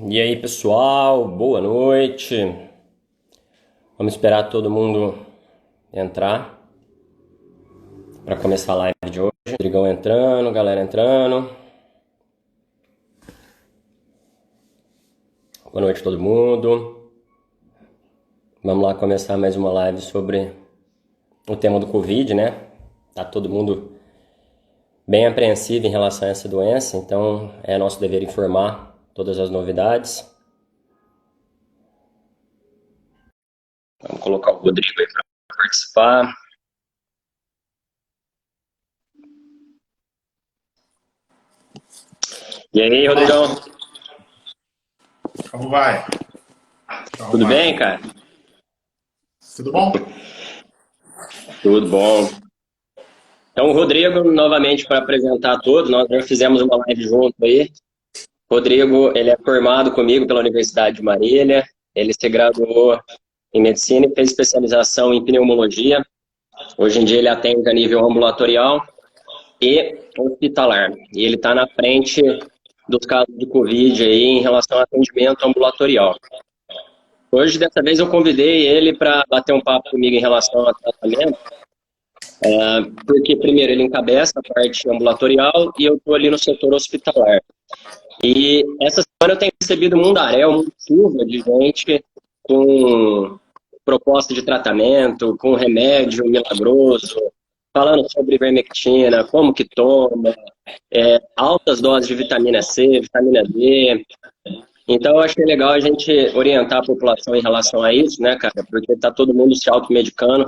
E aí, pessoal, boa noite. Vamos esperar todo mundo entrar para começar a live de hoje. Rodrigão entrando, galera entrando. Boa noite a todo mundo. Vamos lá começar mais uma live sobre o tema do Covid, né? Tá todo mundo bem apreensivo em relação a essa doença, então é nosso dever informar todas as novidades. Vamos colocar o Rodrigo aí para participar. E aí, Rodrigão? Como vai? Tudo bem, cara? Tudo bom? Tudo bom. Então, o Rodrigo, novamente, para apresentar a todos, nós já fizemos uma live junto aí. Rodrigo, ele é formado comigo pela Universidade de Marília, ele se graduou em Medicina e fez especialização em Pneumologia. Hoje em dia ele atende a nível ambulatorial e hospitalar. E ele está na frente dos casos de Covid aí em relação ao atendimento ambulatorial. Hoje, dessa vez, eu convidei ele para bater um papo comigo em relação ao tratamento, porque, primeiro, ele encabeça a parte ambulatorial e eu estou ali no setor hospitalar. E essa semana eu tenho recebido um mundaréu, uma chuva de gente com proposta de tratamento, com remédio milagroso, falando sobre ivermectina, como que toma, altas doses de vitamina C, vitamina D. Então eu achei legal a gente orientar a população em relação a isso, né, cara? Porque está todo mundo se automedicando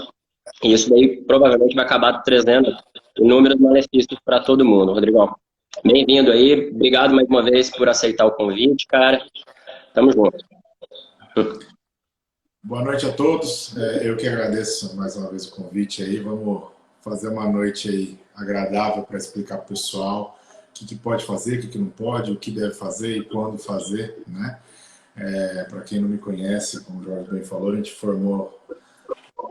e isso daí provavelmente vai acabar trazendo inúmeros malefícios para todo mundo. Rodrigão, bem-vindo aí. Obrigado mais uma vez por aceitar o convite, cara. Tamo junto. Boa noite a todos. Eu que agradeço mais uma vez o convite aí. Vamos fazer uma noite aí agradável para explicar para o pessoal o que pode fazer, o que não pode, o que deve fazer e quando fazer, né? Para quem não me conhece, como o Jorge bem falou, a gente formou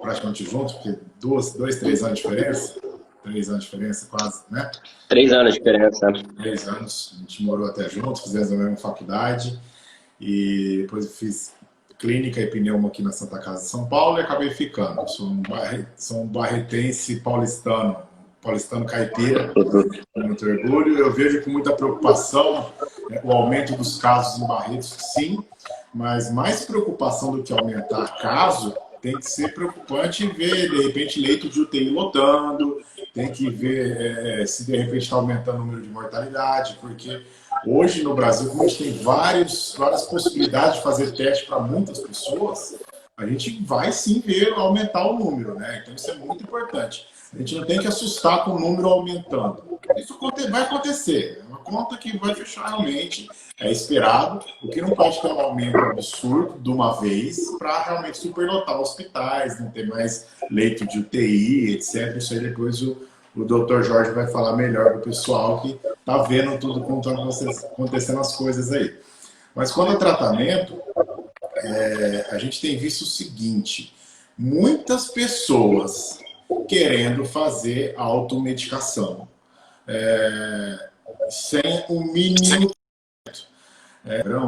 praticamente junto, porque 3 anos de diferença, 3 anos de diferença quase, né? 3 anos de diferença. 3 anos, a gente morou até junto, fizemos a mesma faculdade e depois eu fiz clínica e pneuma aqui na Santa Casa de São Paulo e acabei ficando. Sou um barretense paulistano caipira, com muito orgulho. Eu vejo com muita preocupação o aumento dos casos em Barretos, sim, mas mais preocupação do que aumentar caso, tem que ser preocupante ver, de repente, leito de UTI lotando, tem que ver se, de repente, está aumentando o número de mortalidade, porque hoje, no Brasil, como a gente tem várias possibilidades de fazer teste para muitas pessoas, a gente vai, sim, ver aumentar o número, né? Então, isso é muito importante. A gente não tem que assustar com o número aumentando. Isso vai acontecer. É uma conta que vai fechar realmente, é esperado. O que não pode ter um aumento absurdo de uma vez para realmente superlotar hospitais, não ter mais leito de UTI, etc. Isso aí depois o Dr. Jorge vai falar melhor para o pessoal que está vendo tudo como estão acontecendo as coisas aí. Mas quando é tratamento, a gente tem visto o seguinte: muitas pessoas querendo fazer automedicação, sem o mínimo.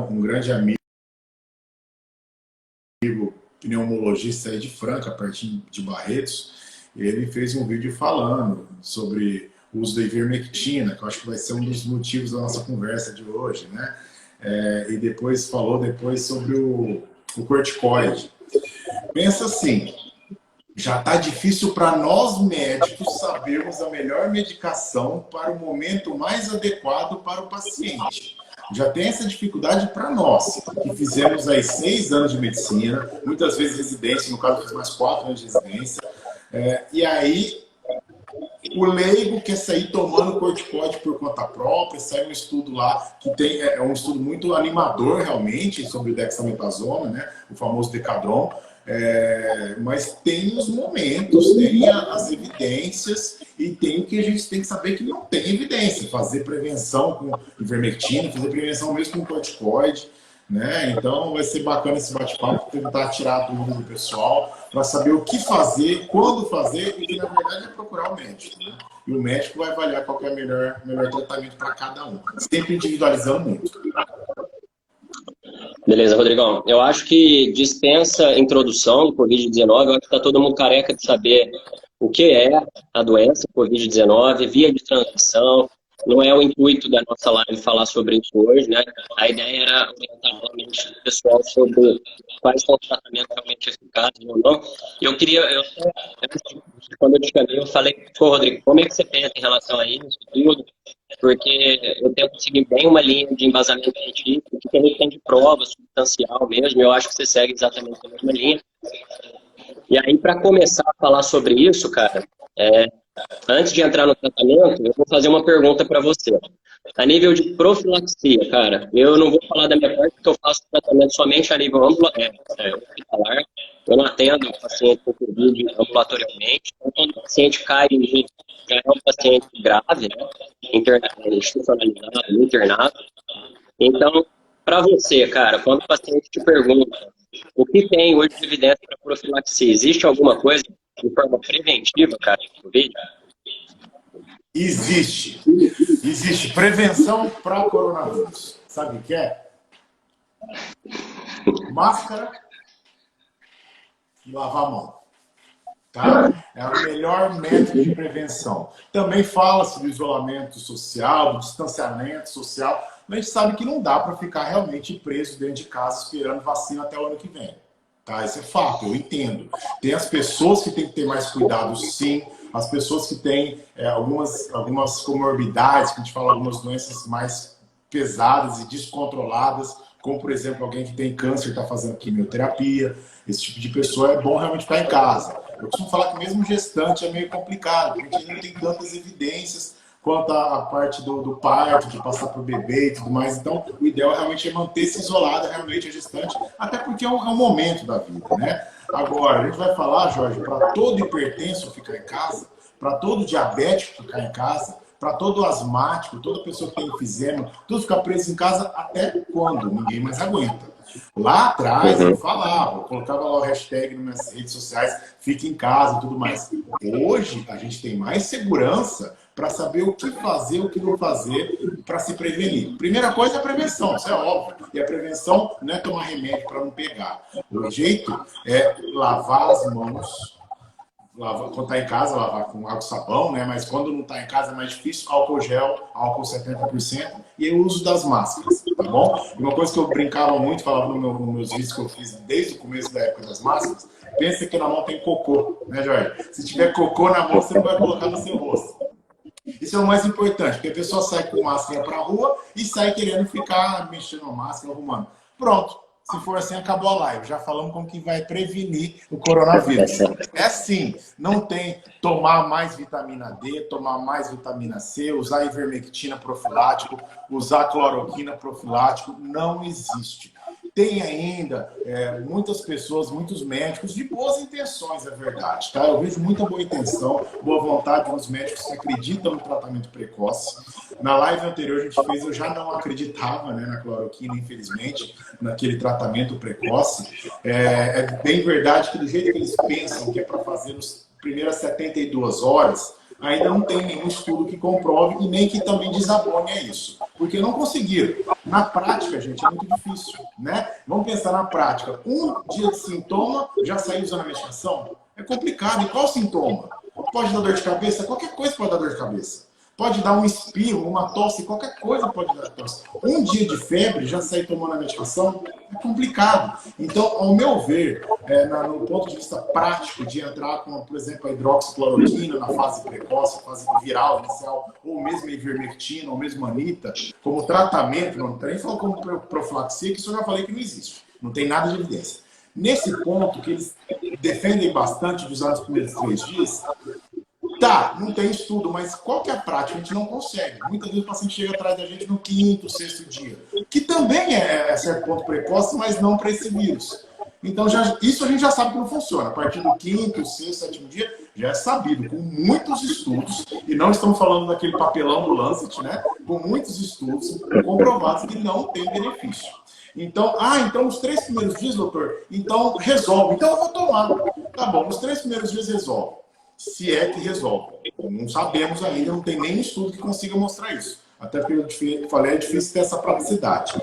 Um grande amigo, pneumologista aí de Franca, pertinho de Barretos, ele fez um vídeo falando sobre o uso da ivermectina, que eu acho que vai ser um dos motivos da nossa conversa de hoje, né? E depois falou sobre o corticoide. Pensa assim, já está difícil para nós médicos sabermos a melhor medicação para o momento mais adequado para o paciente. Já tem essa dificuldade para nós, que fizemos aí 6 anos de medicina, muitas vezes residência, no caso eu fiz mais 4 anos de residência, e aí o leigo quer sair tomando corticoide por conta própria. Saiu um estudo lá que é um estudo muito animador realmente sobre o dexametasona, né? O famoso Decadron. Mas tem os momentos, tem as evidências e tem o que a gente tem que saber que não tem evidência. Fazer prevenção com ivermectina, fazer prevenção mesmo com corticoide, né? Então vai ser bacana esse bate-papo, tentar tirar a dúvida do pessoal para saber o que fazer, quando fazer e que na verdade é procurar o médico, né? E o médico vai avaliar qual que é o melhor tratamento para cada um, sempre individualizando muito. Beleza, Rodrigão. Eu acho que dispensa a introdução do Covid-19. Eu acho que está todo mundo careca de saber o que é a doença Covid-19, via de transmissão. Não é o intuito da nossa live falar sobre isso hoje, né? A ideia era orientar realmente o pessoal sobre quais são os tratamentos realmente eficazes ou não. E eu queria, quando eu te chamei, eu falei, pô, Rodrigo, como é que você pensa em relação a isso tudo? Porque eu tento seguir bem uma linha de embasamento científico, que a gente tem de prova substancial mesmo, eu acho que você segue exatamente a mesma linha. E aí, para começar a falar sobre isso, cara, antes de entrar no tratamento, eu vou fazer uma pergunta para você. A nível de profilaxia, cara, eu não vou falar da minha parte, porque eu faço tratamento somente a nível hospitalar. Eu não atendo paciente com Covid ambulatorialmente. Então, quando o paciente cai em mim, já é um paciente grave, né? Institucionalizado, internado. Então, para você, cara, quando o paciente te pergunta o que tem hoje de evidência para profilaxia, existe alguma coisa de forma preventiva, cara, de Covid? Existe. Existe prevenção para coronavírus. Sabe o que é? Máscara e lavar a mão. Tá? É o melhor método de prevenção. Também fala-se do isolamento social, do distanciamento social, mas a gente sabe que não dá para ficar realmente preso dentro de casa esperando vacina até o ano que vem. Tá? Isso é fato, eu entendo. Tem as pessoas que têm que ter mais cuidado, sim. As pessoas que têm algumas comorbidades, que a gente fala algumas doenças mais pesadas e descontroladas, como, por exemplo, alguém que tem câncer e está fazendo quimioterapia. Esse tipo de pessoa é bom realmente ficar em casa. Eu costumo falar que mesmo gestante é meio complicado, porque a gente não tem tantas evidências quanto à parte do parto, de passar para o bebê e tudo mais. Então, o ideal realmente é manter-se isolado, realmente, a gestante, até porque é um momento da vida, né? Agora, a gente vai falar, Jorge, para todo hipertenso ficar em casa, para todo diabético ficar em casa, para todo asmático, toda pessoa que tem enfisema, tudo ficar preso em casa até quando? Ninguém mais aguenta. Lá atrás eu falava, eu colocava lá o hashtag nas minhas redes sociais, fique em casa e tudo mais. Hoje a gente tem mais segurança para saber o que fazer, o que não fazer para se prevenir. Primeira coisa é a prevenção, isso é óbvio. E a prevenção não é tomar remédio para não pegar. O jeito é lavar as mãos. Quando está em casa, lavar com água e sabão, né? Mas quando não está em casa é mais difícil, álcool gel, álcool 70% e o uso das máscaras, tá bom? E uma coisa que eu brincava muito, falava nos meus vídeos que eu fiz desde o começo da época das máscaras, pensa que na mão tem cocô, né, Jorge? Se tiver cocô na mão, você não vai colocar no seu rosto. Isso é o mais importante, porque a pessoa sai com máscara para a rua e sai querendo ficar mexendo a máscara, arrumando. Pronto. Se for assim, acabou a live. Já falamos como que vai prevenir o coronavírus. É assim, não tem tomar mais vitamina D, tomar mais vitamina C, usar ivermectina profilático, usar cloroquina profilático, não existe. Tem ainda muitas pessoas, muitos médicos de boas intenções, é verdade. Tá? Eu vejo muita boa intenção, boa vontade dos médicos que acreditam no tratamento precoce. Na live anterior a gente fez, eu já não acreditava, né, na cloroquina, infelizmente, naquele tratamento precoce. É bem verdade que do jeito que eles pensam que é para fazer nas primeiras 72 horas, ainda não tem nenhum estudo que comprove e nem que também desabone a isso. Porque não conseguiram. Na prática, gente, é muito difícil, né? Vamos pensar na prática. Um dia de sintoma, já saiu usando a medicação? É complicado. E qual sintoma? Pode dar dor de cabeça? Qualquer coisa pode dar dor de cabeça. Pode dar um espirro, uma tosse, qualquer coisa pode dar tosse. Um dia de febre, já sair tomando a medicação, é complicado. Então, ao meu ver, no ponto de vista prático de entrar com, por exemplo, a hidroxicloroquina na fase precoce, fase viral inicial, ou mesmo a ivermectina, ou mesmo a anita, como tratamento, não tem nem falando como profilaxia, que isso eu já falei que não existe. Não tem nada de evidência. Nesse ponto, que eles defendem bastante de usar nos primeiros 3 dias, tá, não tem estudo, mas qual que é a prática? A gente não consegue. Muitas vezes o paciente chega atrás da gente no 5º, 6º dia, que também é certo ponto precoce, mas não para esse vírus. Então, isso a gente já sabe que não funciona. A partir do 5º, 6º, 7º dia, já é sabido, com muitos estudos, e não estamos falando daquele papelão do Lancet, né? Com muitos estudos comprovados que não tem benefício. Então, então nos 3 primeiros dias, doutor, então resolve. Então eu vou tomar. Tá bom, nos 3 primeiros dias resolve. Se é que resolve. Não sabemos ainda, não tem nenhum estudo que consiga mostrar isso. Até porque eu falei, é difícil ter essa praticidade.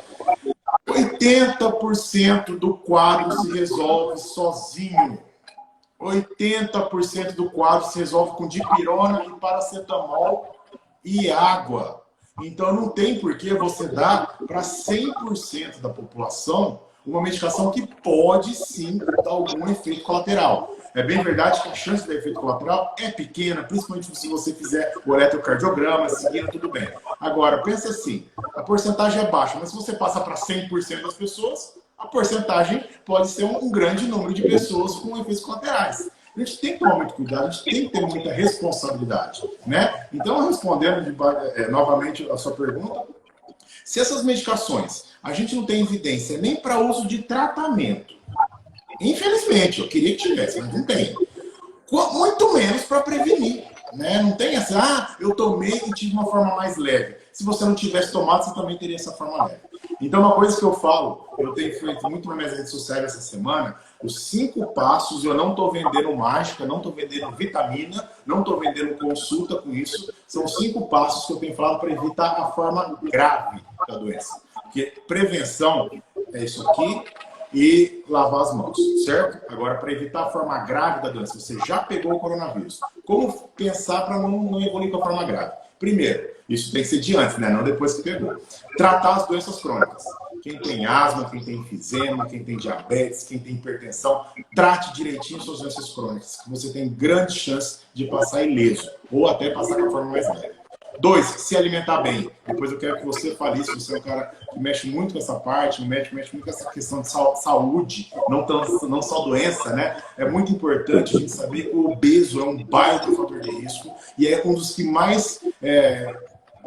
80% do quadro se resolve sozinho. 80% do quadro se resolve com dipirona e paracetamol e água. Então não tem por que você dar para 100% da população uma medicação que pode sim dar algum efeito colateral. É bem verdade que a chance de efeito colateral é pequena, principalmente se você fizer o eletrocardiograma, seguindo, tudo bem. Agora, pensa assim, a porcentagem é baixa, mas se você passa para 100% das pessoas, a porcentagem pode ser um grande número de pessoas com efeitos colaterais. A gente tem que tomar muito cuidado, a gente tem que ter muita responsabilidade, né? Então, respondendo novamente a sua pergunta, se essas medicações a gente não tem evidência nem para uso de tratamento, infelizmente, eu queria que tivesse, mas não tem. Muito menos para prevenir, né? Não tem essa, eu tomei e tive uma forma mais leve. Se você não tivesse tomado, você também teria essa forma leve. Então, uma coisa que eu falo, eu tenho feito muito nas minhas redes sociais essa semana, os 5 passos, eu não estou vendendo mágica, não estou vendendo vitamina, não estou vendendo consulta com isso. São 5 passos que eu tenho falado para evitar a forma grave da doença. Porque prevenção é isso aqui e lavar as mãos, certo? Agora, para evitar a forma grave da doença, você já pegou o coronavírus. Como pensar para não evoluir com a forma grave? Primeiro, isso tem que ser de antes, né? Não depois que pegou. Tratar as doenças crônicas. Quem tem asma, quem tem enfisema, quem tem diabetes, quem tem hipertensão, trate direitinho suas doenças crônicas, que você tem grande chance de passar ileso, ou até passar com a forma mais leve. 2, se alimentar bem. Depois eu quero que você fale isso, você é um cara que mexe muito com essa parte, mexe muito com essa questão de saúde, não só doença, né? É muito importante a gente saber que o obeso é um baita fator de risco e é um dos que mais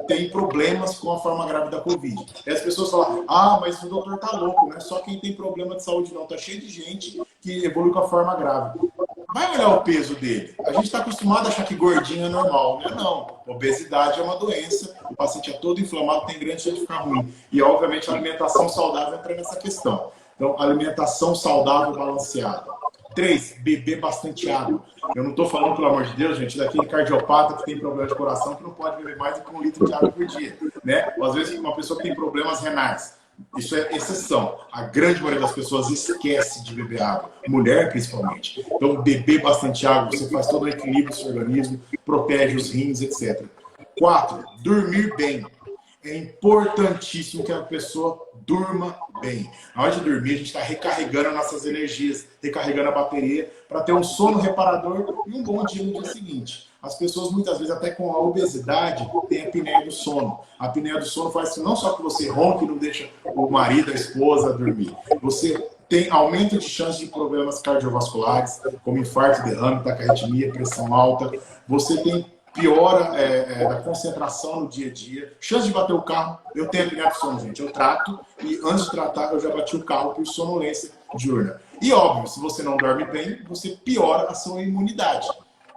tem problemas com a forma grave da Covid. E as pessoas falam, mas o doutor tá louco, não é só quem tem problema de saúde não, tá cheio de gente que evolui com a forma grave. Vai olhar o peso dele. A gente está acostumado a achar que gordinho é normal. Não é não. Obesidade é uma doença, o paciente é todo inflamado, tem grande chance de ficar ruim. E, obviamente, a alimentação saudável entra nessa questão. Então, alimentação saudável balanceada. 3, beber bastante água. Eu não estou falando, pelo amor de Deus, gente, daquele cardiopata que tem problema de coração que não pode beber mais do que 1 litro de água por dia. Né? Ou, às vezes, uma pessoa que tem problemas renais. Isso é exceção. A grande maioria das pessoas esquece de beber água. Mulher, principalmente. Então, beber bastante água, você faz todo o equilíbrio do seu organismo, protege os rins, etc. 4, dormir bem. É importantíssimo que a pessoa durma bem. Na hora de dormir, a gente está recarregando nossas energias, recarregando a bateria, para ter um sono reparador e um bom dia no dia seguinte. As pessoas, muitas vezes, até com a obesidade, têm a apneia do sono. A apneia do sono faz que não só que você ronque e não deixa o marido, a esposa dormir. Você tem aumento de chance de problemas cardiovasculares, como infarto, derrame, taquiarritmia, pressão alta. Você tem piora da concentração no dia a dia. Chance de bater o carro. Eu tenho apneia do sono, gente. Eu trato e antes de tratar eu já bati o carro por sonolência diurna. E óbvio, se você não dorme bem, você piora a sua imunidade.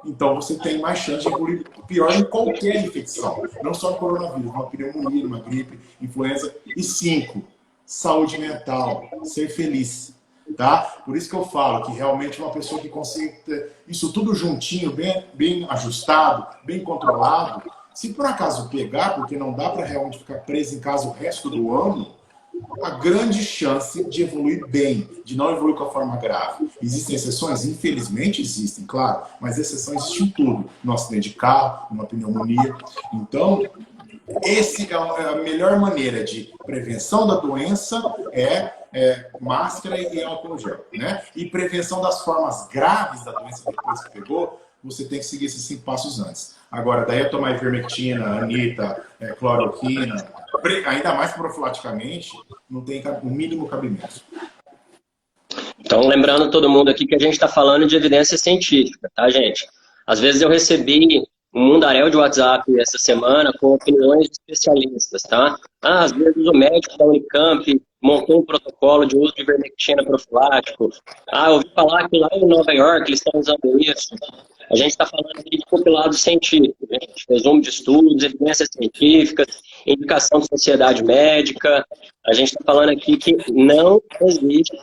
Então você tem mais chance de evoluir pior em qualquer infecção. Não só coronavírus, uma pneumonia, uma gripe, influenza. E 5, saúde mental, ser feliz. Tá? Por isso que eu falo que realmente uma pessoa que consiga ter isso tudo juntinho, bem ajustado, bem controlado, se por acaso pegar, porque não dá para realmente ficar preso em casa o resto do ano, a grande chance de evoluir bem, de não evoluir com a forma grave. Existem exceções? Infelizmente existem, claro, mas exceções existem em tudo. No acidente de carro, numa pneumonia. Então, essa é a melhor maneira de prevenção da doença máscara e álcool gel, né? E prevenção das formas graves da doença depois que pegou, você tem que seguir esses 5 passos antes. Agora, daí a tomar ivermectina, anita, cloroquina, ainda mais profilaticamente, não tem o mínimo cabimento. Então, lembrando todo mundo aqui que a gente está falando de evidência científica, tá, gente? Às vezes eu recebi um mundaréu de WhatsApp essa semana com opiniões de especialistas, tá? Às vezes o médico da Unicamp montou um protocolo de uso de ivermectina profilático. Eu ouvi falar que lá em Nova York eles estão usando isso. A gente está falando aqui de compilado científico, gente. Resumo de estudos, evidências científicas, indicação de sociedade médica. A gente está falando aqui que não existe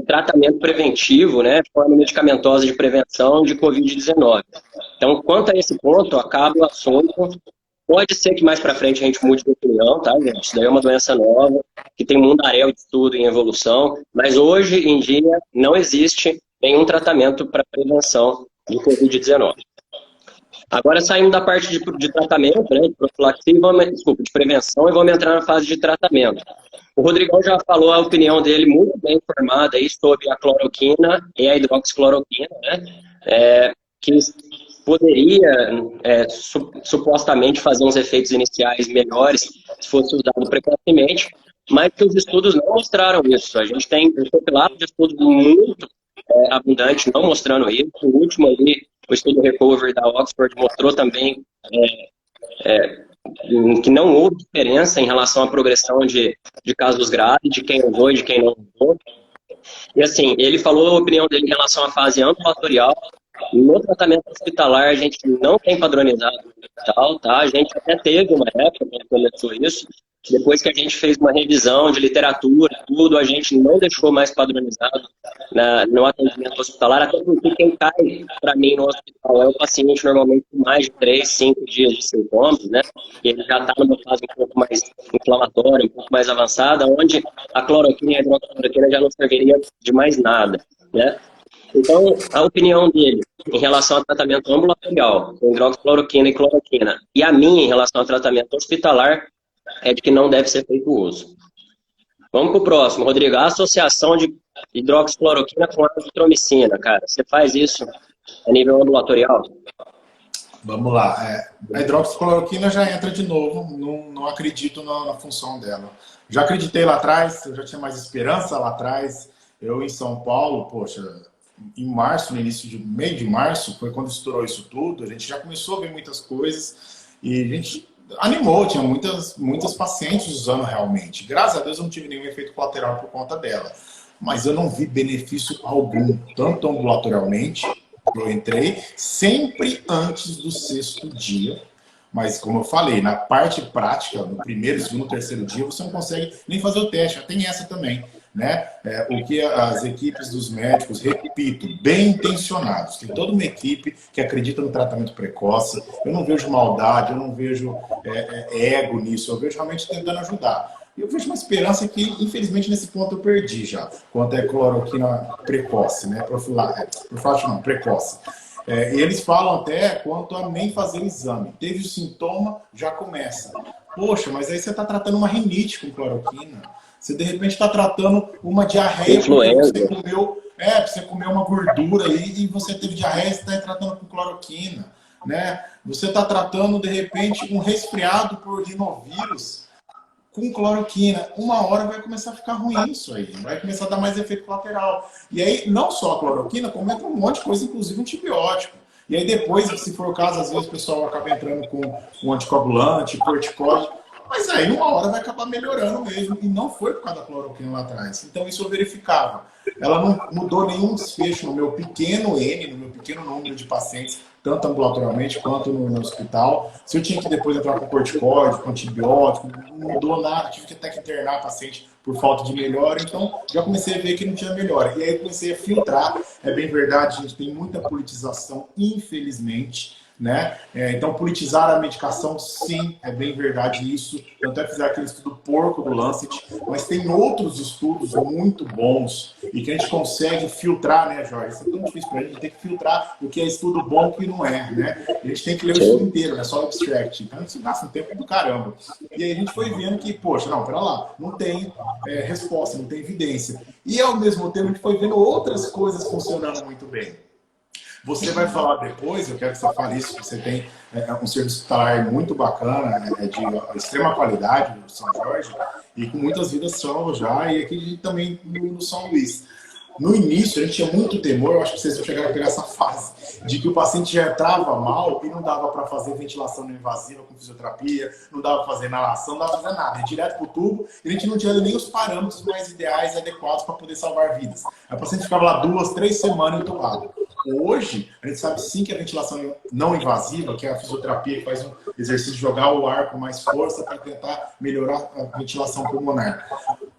tratamento preventivo, né, forma medicamentosa de prevenção de Covid-19. Então, quanto a esse ponto, acaba o assunto. Pode ser que mais para frente a gente mude de opinião, tá, gente? Isso daí é uma doença nova, que tem um mundaréu de estudo em evolução, mas hoje em dia não existe nenhum tratamento para prevenção de Covid-19. Agora, saindo da parte de tratamento, né, de profilaxia, desculpa, de prevenção, e vamos entrar na fase de tratamento. O Rodrigão já falou a opinião dele muito bem formada aí sobre a cloroquina e a hidroxicloroquina, né, que poderia supostamente fazer uns efeitos iniciais melhores se fosse usado precocemente, mas que os estudos não mostraram isso. A gente tem um compilado de estudos muito abundante não mostrando isso. O último ali, o estudo Recovery da Oxford, mostrou também que não houve diferença em relação à progressão de casos graves, de quem usou e de quem não usou. E assim, ele falou a opinião dele em relação à fase ambulatorial. No tratamento hospitalar, a gente não tem padronizado no hospital, tá? A gente até teve uma época quando começou isso. Depois que a gente fez uma revisão de literatura, tudo, a gente não deixou mais padronizado no atendimento hospitalar, até porque quem cai para mim no hospital é o paciente normalmente com mais de 3, 5 dias de sintomas, né? E ele já está numa fase um pouco mais inflamatória, um pouco mais avançada, onde a cloroquina e a hidroxicloroquina já não serviria de mais nada, né? Então, a opinião dele em relação ao tratamento ambulatorial, com hidroxicloroquina e cloroquina, e a minha em relação ao tratamento hospitalar, é de que não deve ser feito uso. Vamos para o próximo, Rodrigo. A associação de hidroxicloroquina com azitromicina, cara. Você faz isso a nível ambulatorial? Vamos lá. A hidroxicloroquina já entra de novo. Não acredito na função dela. Já acreditei lá atrás, eu já tinha mais esperança lá atrás. Eu em São Paulo, poxa, em março, no início de meio de março, foi quando estourou isso tudo. A gente já começou a ver muitas coisas e a gente animou, tinha muitas pacientes usando realmente. Graças a Deus eu não tive nenhum efeito colateral por conta dela. Mas eu não vi benefício algum, tanto ambulatorialmente, eu entrei sempre antes do 6º dia. Mas, como eu falei, na parte prática, no primeiro, segundo, terceiro dia, você não consegue nem fazer o teste. Já tem essa também, né? O que as equipes dos médicos, repito, bem intencionados. Tem toda uma equipe que acredita no tratamento precoce. Eu não vejo maldade, eu não vejo ego nisso. Eu vejo realmente tentando ajudar. E eu vejo uma esperança que, infelizmente, nesse ponto eu perdi já. Quanto é cloroquina precoce, né? Profilático não, precoce. E eles falam até quanto a nem fazer o exame. Teve o sintoma, já começa. Poxa, mas aí você está tratando uma rinite com cloroquina. Você, de repente, está tratando uma diarreia porque você comeu uma gordura aí e você teve diarreia, você está tratando com cloroquina. Né? Você está tratando, de repente, um resfriado por rinovírus com cloroquina. Uma hora vai começar a ficar ruim isso aí. Vai começar a dar mais efeito colateral. E aí, não só a cloroquina, como entra um monte de coisa, inclusive antibiótico. E aí depois, se for o caso, às vezes o pessoal acaba entrando com um anticoagulante, corticóide. Mas aí, uma hora vai acabar melhorando mesmo. E não foi por causa da cloroquina lá atrás. Então, isso eu verificava. Ela não mudou nenhum desfecho no meu pequeno N, no meu pequeno número de pacientes, tanto ambulatorialmente quanto no hospital. Se eu tinha que depois entrar com corticóide, com antibiótico, não mudou nada. Tive que até que internar a paciente por falta de melhora. Então, já comecei a ver que não tinha melhora. E aí, comecei a filtrar. É bem verdade, a gente tem muita politização, infelizmente. Né? Então, politizar a medicação, sim, é bem verdade isso. Eu até fiz aquele estudo porco do Lancet, mas tem outros estudos muito bons e que a gente consegue filtrar, né, Jorge? Isso é tão difícil para a gente ter que filtrar o que é estudo bom e o que não é, né? A gente tem que ler o estudo inteiro, não é só o abstract. Então, isso gasta um tempo do caramba. E aí a gente foi vendo que, poxa, não, pera lá, não tem resposta, não tem evidência. E, ao mesmo tempo, a gente foi vendo outras coisas funcionando muito bem. Você vai falar depois, eu quero que você fale isso, que você tem um serviço hospitalar muito bacana, de extrema qualidade no São Jorge, e com muitas vidas salvas já, e aqui também no São Luís. No início, a gente tinha muito temor, eu acho que vocês vão chegar a pegar essa fase, de que o paciente já entrava mal e não dava para fazer ventilação não invasiva com fisioterapia, não dava para fazer inalação, não dava para fazer nada, ia direto para o tubo, e a gente não tinha nem os parâmetros mais ideais e adequados para poder salvar vidas. Aí o paciente ficava lá 2, 3 semanas entubado. Hoje, a gente sabe sim que a ventilação não invasiva, que é a fisioterapia que faz um exercício de jogar o ar com mais força para tentar melhorar a ventilação pulmonar.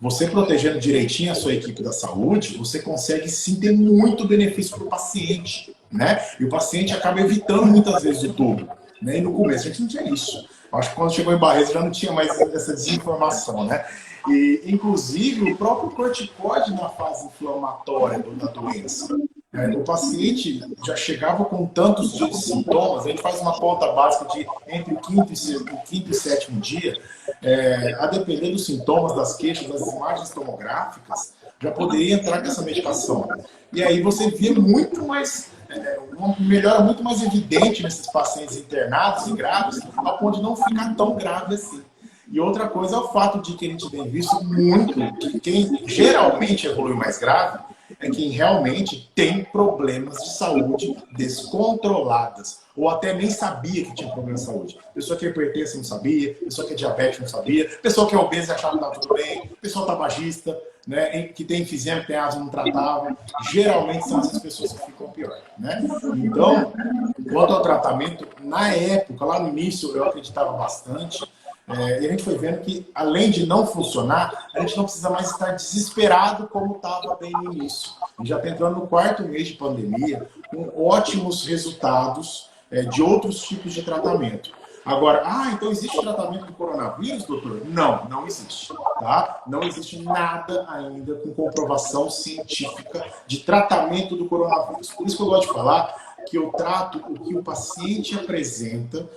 Você protegendo direitinho a sua equipe da saúde, você consegue sim ter muito benefício para o paciente, né? E o paciente acaba evitando muitas vezes o tubo, né? E no começo a gente não tinha isso. Acho que quando chegou em Barretos já não tinha mais essa desinformação, né? E, inclusive, o próprio corticoide na fase inflamatória da doença. O paciente já chegava com tantos dias de sintomas, a gente faz uma conta básica de entre o quinto e sétimo dia, a depender dos sintomas, das queixas, das imagens tomográficas, já poderia entrar com essa medicação. E aí você vê muito mais, uma melhora muito mais evidente nesses pacientes internados e graves, a ponto de não ficar tão grave assim. E outra coisa é o fato de que a gente tem visto muito que quem geralmente evolui mais grave é quem realmente tem problemas de saúde descontroladas, ou até nem sabia que tinha problema de saúde. Pessoa que é hipertensa não sabia, pessoa que é diabética não sabia, pessoa que é obesa achava que estava tudo bem, pessoa tabagista, né, que tem enfisema, que tem asma, não tratava. Geralmente são essas pessoas que ficam pior, né? Então, quanto ao tratamento, na época, lá no início, eu acreditava bastante. E a gente foi vendo que, além de não funcionar, a gente não precisa mais estar desesperado como estava bem no início. A gente já está entrando no 4º mês de pandemia, com ótimos resultados de outros tipos de tratamento. Agora, então existe tratamento do coronavírus, doutor? Não, não existe. Tá? Não existe nada ainda com comprovação científica de tratamento do coronavírus. Por isso que eu gosto de falar que eu trato o que o paciente apresenta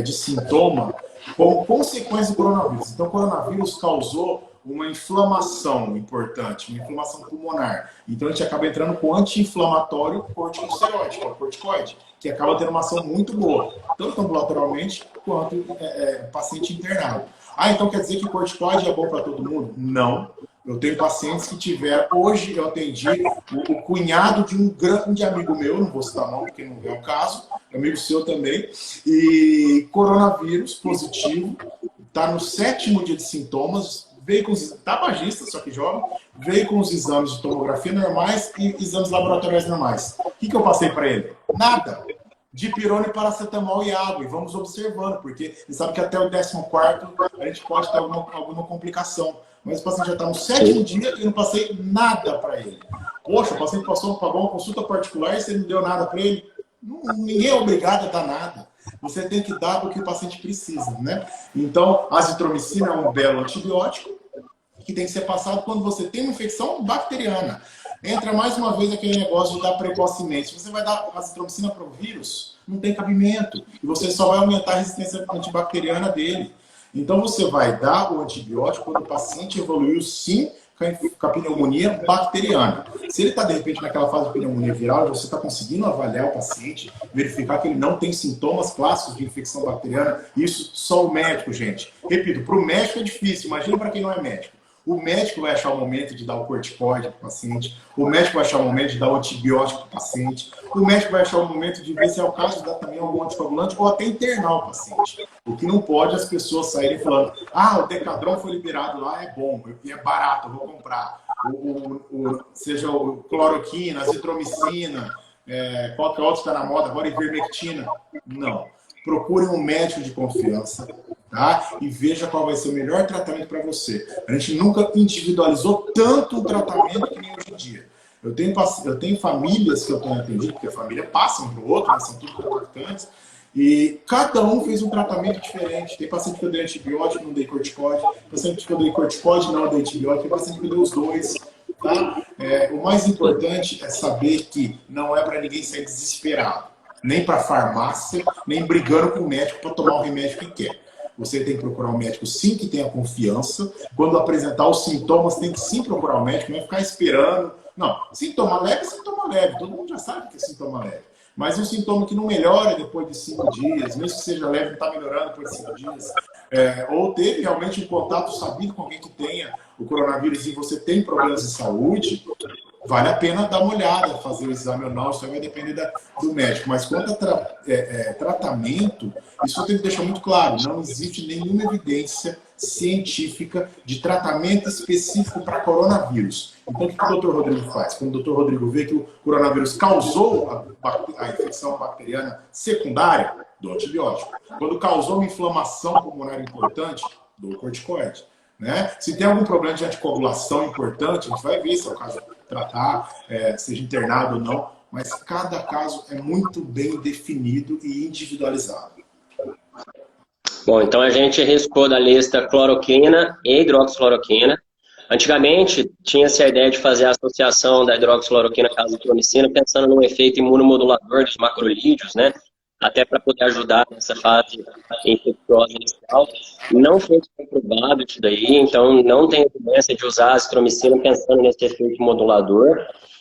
de sintoma como consequência do coronavírus. Então, o coronavírus causou uma inflamação importante, uma inflamação pulmonar. Então, a gente acaba entrando com anti-inflamatório corticosteroide, que é o corticoide, que acaba tendo uma ação muito boa, tanto ambulatorialmente quanto paciente internado. Então quer dizer que o corticoide é bom para todo mundo? Não. Eu tenho pacientes que tiveram... Hoje eu atendi o cunhado de um grande amigo meu, não vou citar nome porque não é o caso, amigo seu também, e coronavírus positivo, está no 7º dia de sintomas, veio com os tabagistas, só que jovem, veio com os exames de tomografia normais e exames laboratoriais normais. O que eu passei para ele? Nada. Dipirona, paracetamol e água. E vamos observando, porque você sabe que até o 14º a gente pode ter alguma complicação. Mas o paciente já está no 7º dia e não passei nada para ele. Poxa, o paciente pagou uma consulta particular e você não deu nada para ele? Ninguém é obrigado a dar nada. Você tem que dar o que o paciente precisa, né? Então, a azitromicina é um belo antibiótico que tem que ser passado quando você tem uma infecção bacteriana. Entra mais uma vez aquele negócio de dar precocemente. Se você vai dar azitromicina para o vírus, não tem cabimento. E você só vai aumentar a resistência antibacteriana dele. Então, você vai dar o antibiótico quando o paciente evoluiu, sim, com a pneumonia bacteriana. Se ele está, de repente, naquela fase de pneumonia viral, você está conseguindo avaliar o paciente, verificar que ele não tem sintomas clássicos de infecção bacteriana, isso só o médico, gente. Repito, para o médico é difícil, imagina para quem não é médico. O médico vai achar o momento de dar o corticoide para o paciente, o médico vai achar o momento de dar o antibiótico para o paciente, o médico vai achar o momento de ver se é o caso de dar também algum anticoagulante ou até internar o paciente. O que não pode é as pessoas saírem falando: o Decadron foi liberado lá, é bom, e é barato, eu vou comprar. Seja o cloroquina, azitromicina, qualquer outro está na moda, agora ivermectina. Não. Procure um médico de confiança, tá? E veja qual vai ser o melhor tratamento para você. A gente nunca individualizou tanto o tratamento que nem hoje em dia. Eu tenho famílias que eu tenho atendido, porque a família passa um para o outro, são tudo compactantes, e cada um fez um tratamento diferente. Tem paciente que eu dei antibiótico, não dei corticoide. Tem paciente que eu dei corticoide, não dei antibiótico. Tem paciente que eu dei os dois. Tá? O mais importante é saber que não é para ninguém sair desesperado. Nem para farmácia, nem brigando com o médico para tomar o remédio que quer. Você tem que procurar um médico, sim, que tenha confiança. Quando apresentar os sintomas, tem que sim procurar um médico, não é ficar esperando. Não, sintoma leve é sintoma leve. Todo mundo já sabe que é sintoma leve. Mas um sintoma que não melhora depois de 5 dias, mesmo que seja leve, não está melhorando depois de 5 dias, ou teve realmente um contato sabido com alguém que tenha o coronavírus e você tem problemas de saúde, vale a pena dar uma olhada, fazer o exame ou não, isso vai depender do médico. Mas quanto a tratamento, isso eu tenho que deixar muito claro, não existe nenhuma evidência científica de tratamento específico para coronavírus. Então, o que o Dr. Rodrigo faz? Quando o Dr. Rodrigo vê que o coronavírus causou a infecção bacteriana secundária, do antibiótico. Quando causou uma inflamação pulmonar importante, do corticoide. Né? Se tem algum problema de anticoagulação importante, a gente vai ver se é o caso de tratar, seja internado ou não, mas cada caso é muito bem definido e individualizado. Bom, então a gente riscou da lista cloroquina e hidroxicloroquina. Antigamente, tinha-se a ideia de fazer a associação da hidroxicloroquina com a azitromicina, pensando no efeito imunomodulador dos macrolídeos, né? Até para poder ajudar nessa fase infecciosa inicial. Não foi comprovado isso daí, então não tem evidência de usar a azitromicina pensando nesse efeito modulador,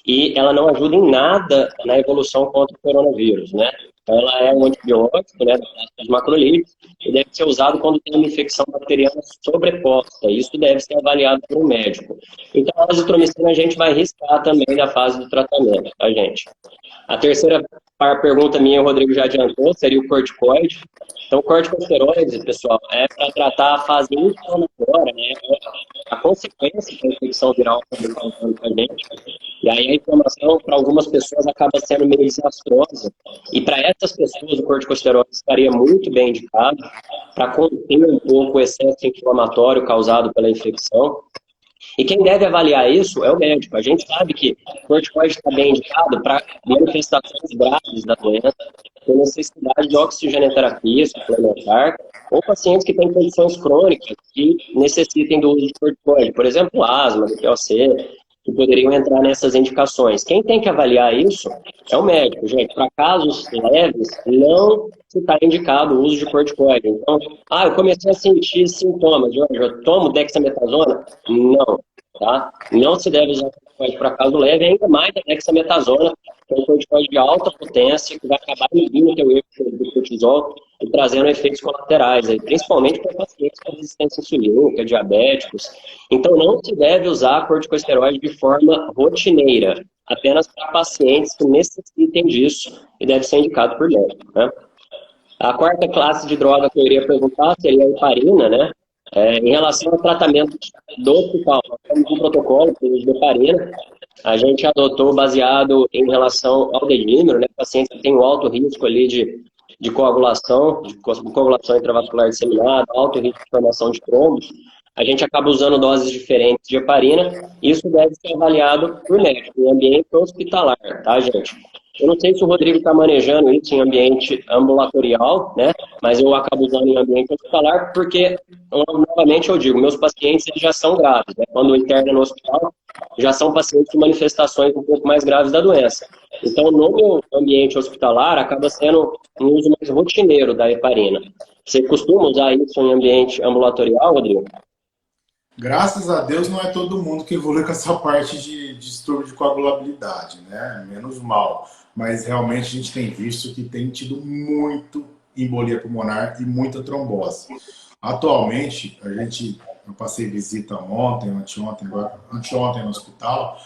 e ela não ajuda em nada na evolução contra o coronavírus, né? Ela é um antibiótico, né, dos macrolídeos, e deve ser usado quando tem uma infecção bacteriana sobreposta. Isso deve ser avaliado por um médico. Então, a azitromicina a gente vai riscar também da fase do tratamento, tá, gente? A terceira pergunta minha, o Rodrigo já adiantou, seria o corticoide. Então, o corticosteroide, pessoal, é para tratar a fase inflamatória, né? A consequência da infecção viral que está causando com a gente. E aí a inflamação, para algumas pessoas, acaba sendo meio desastrosa. E para essas pessoas, o corticosteroide estaria muito bem indicado para conter um pouco o excesso inflamatório causado pela infecção. E quem deve avaliar isso é o médico. A gente sabe que o corticoide está bem indicado para manifestações graves da doença, com necessidade de oxigenoterapia suplementar, ou pacientes que têm condições crônicas que necessitem do uso de corticoide, por exemplo, asma, DPOC, que poderiam entrar nessas indicações. Quem tem que avaliar isso é o médico, gente. Para casos leves, não se está indicado o uso de corticoide. Então, eu comecei a sentir sintomas, eu tomo dexametasona? Não, tá? Não se deve usar corticoide para caso leve, ainda mais a dexametasona, que é um corticoide de alta potência, que vai acabar inibindo o teu efeito do cortisol e trazendo efeitos colaterais, aí, principalmente para pacientes com resistência insulínica, diabéticos. Então, não se deve usar corticosteroide de forma rotineira, apenas para pacientes que necessitem disso e deve ser indicado por médico, né? A quarta classe de droga que eu iria perguntar seria a heparina, né? Em relação ao tratamento do hospital, nós temos um protocolo para o uso de heparina. A gente adotou baseado em relação ao delímero, né? Pacientes que têm um alto risco ali de coagulação, de coagulação intravascular disseminada, alto risco de formação de trombos. A gente acaba usando doses diferentes de heparina. Isso deve ser avaliado por médico, em ambiente hospitalar, tá, gente? Eu não sei se o Rodrigo está manejando isso em ambiente ambulatorial, né? Mas eu acabo usando em ambiente hospitalar porque, novamente eu digo, meus pacientes eles já são graves, né? Quando interna no hospital, já são pacientes com manifestações um pouco mais graves da doença. Então, no meu ambiente hospitalar, acaba sendo um uso mais rotineiro da heparina. Você costuma usar isso em ambiente ambulatorial, Rodrigo? Graças a Deus não é todo mundo que evolui com essa parte de distúrbio de coagulabilidade, né? Menos mal. Mas realmente a gente tem visto que tem tido muito embolia pulmonar e muita trombose. Atualmente, eu passei visita ontem, anteontem no hospital,